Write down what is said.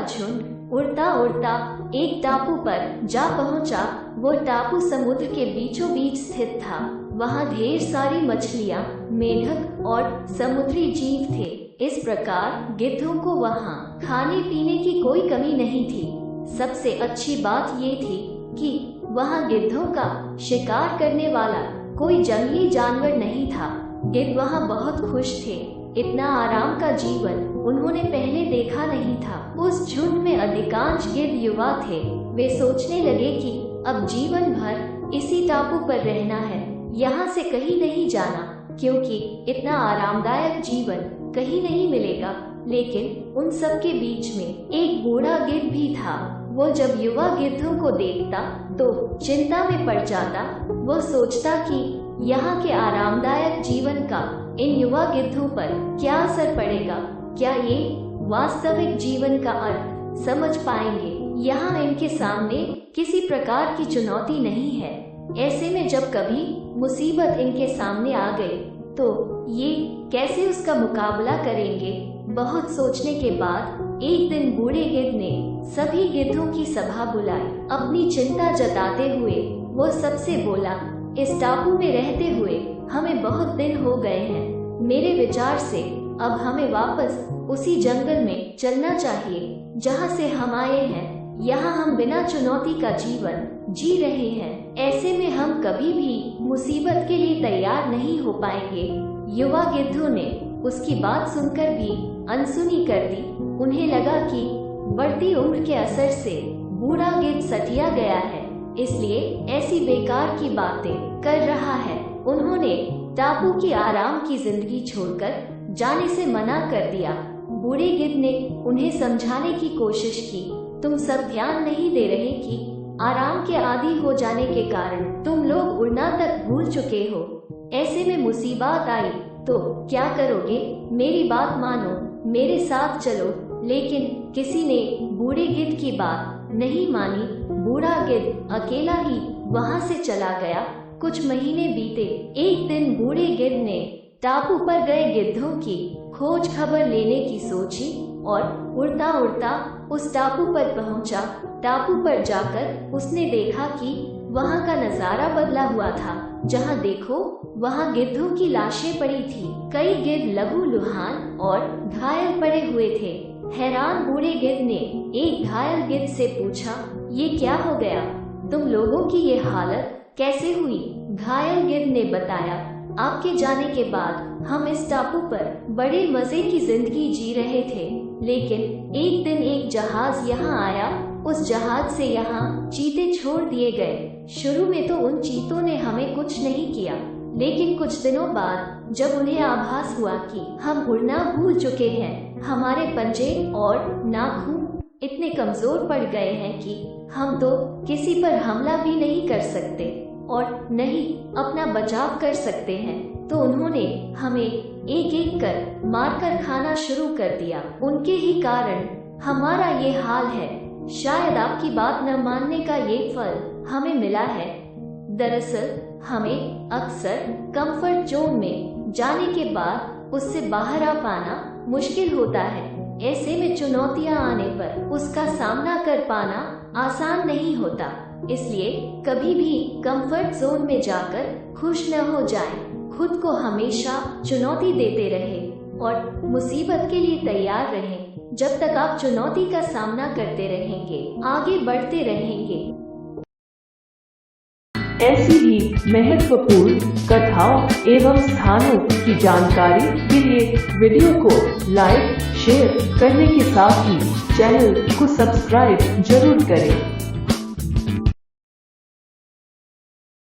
झुंड उड़ता उड़ता एक टापू पर जा पहुंचा। वो टापू समुद्र के बीचों बीच स्थित था। वहाँ ढेर सारी मछलियाँ, मेंढक और समुद्री जीव थे। इस प्रकार गिद्धों को वहाँ खाने पीने की कोई कमी नहीं थी। सबसे अच्छी बात ये थी कि वहाँ गिद्धों का शिकार करने वाला कोई जंगली जानवर नहीं था। गिद्ध वहाँ बहुत खुश थे। इतना आराम का जीवन उन्होंने पहले देखा नहीं था। उस झुंड में अधिकांश गिद्ध युवा थे। वे सोचने लगे कि अब जीवन भर इसी टापू पर रहना है, यहाँ से कहीं नहीं जाना, क्योंकि इतना आरामदायक जीवन कहीं नहीं मिलेगा। लेकिन उन सब के बीच में एक बूढ़ा गिद्ध भी था। वो जब युवा गिद्धों को देखता तो चिंता में पड़ जाता। वो सोचता कि यहाँ के आरामदायक जीवन का इन युवा गिद्धों पर क्या असर पड़ेगा। क्या ये वास्तविक जीवन का अर्थ समझ पाएंगे? यहाँ इनके सामने किसी प्रकार की चुनौती नहीं है। ऐसे में जब कभी मुसीबत इनके सामने आ गई तो ये कैसे उसका मुकाबला करेंगे? बहुत सोचने के बाद एक दिन बूढ़े गिद्ध ने सभी गिद्धों की सभा बुलाई। अपनी चिंता जताते हुए वो सबसे बोला, इस टापू में रहते हुए हमें बहुत दिन हो गए हैं। मेरे विचार से अब हमें वापस उसी जंगल में चलना चाहिए जहाँ से हम आए हैं। यहाँ हम बिना चुनौती का जीवन जी रहे हैं। ऐसे में हम कभी भी मुसीबत के लिए तैयार नहीं हो पाएंगे। युवा गिद्धों ने उसकी बात सुनकर भी अनसुनी कर दी। उन्हें लगा कि बढ़ती उम्र के असर से बूढ़ा गिद्ध सठिया गया है, इसलिए ऐसी बेकार की बातें कर रहा है। उन्होंने टापू की आराम की जिंदगी छोड़कर जाने से मना कर दिया। बूढ़े गिद्ध ने उन्हें समझाने की कोशिश की, तुम सब ध्यान नहीं दे रहे कि आराम के आदी हो जाने के कारण तुम लोग उड़ना तक भूल चुके हो। ऐसे में मुसीबत आई तो क्या करोगे? मेरी बात मानो, मेरे साथ चलो। लेकिन किसी ने बूढ़े गिद्ध की बात नहीं मानी। बूढ़ा गिद्ध अकेला ही वहाँ से चला गया। कुछ महीने बीते। एक दिन बूढ़े गिद्ध ने टापू पर गए गिद्धों की खोज खबर लेने की सोची और उड़ता उड़ता उस टापू पर पहुंचा। टापू पर जाकर उसने देखा कि वहाँ का नजारा बदला हुआ था। जहाँ देखो वहाँ गिद्धों की लाशें पड़ी थी। कई गिद्ध लहूलुहान और घायल पड़े हुए थे। हैरान बूढ़े गिद्ध ने एक घायल गिद्ध से पूछा, ये क्या हो गया? तुम लोगों की ये हालत कैसे हुई? घायल गिद्ध ने बताया, आपके जाने के बाद हम इस टापू पर बड़े मजे की जिंदगी जी रहे थे, लेकिन एक दिन एक जहाज यहाँ आया। उस जहाज से यहाँ चीते छोड़ दिए गए। शुरू में तो उन चीतों ने हमें कुछ नहीं किया, लेकिन कुछ दिनों बाद जब उन्हें आभास हुआ कि हम उड़ना भूल चुके हैं, हमारे पंजे और नाखून इतने कमजोर पड़ गए हैं कि हम तो किसी पर हमला भी नहीं कर सकते और नहीं अपना बचाव कर सकते हैं, तो उन्होंने हमें एक एक कर मारकर खाना शुरू कर दिया। उनके ही कारण हमारा ये हाल है। शायद आपकी बात न मानने का ये फल हमें मिला है। दरअसल हमें अक्सर कंफर्ट जोन में जाने के बाद उससे बाहर आ पाना मुश्किल होता है। ऐसे में चुनौतियां आने पर उसका सामना कर पाना आसान नहीं होता। इसलिए कभी भी कंफर्ट जोन में जाकर खुश न हो जाएं। खुद को हमेशा चुनौती देते रहें और मुसीबत के लिए तैयार रहें। जब तक आप चुनौती का सामना करते रहेंगे, आगे बढ़ते रहेंगे। ऐसी ही महत्वपूर्ण कथाओं एवं स्थानों की जानकारी के लिए वीडियो को लाइक, शेयर करने के साथ ही चैनल को सब्सक्राइब जरूर करें।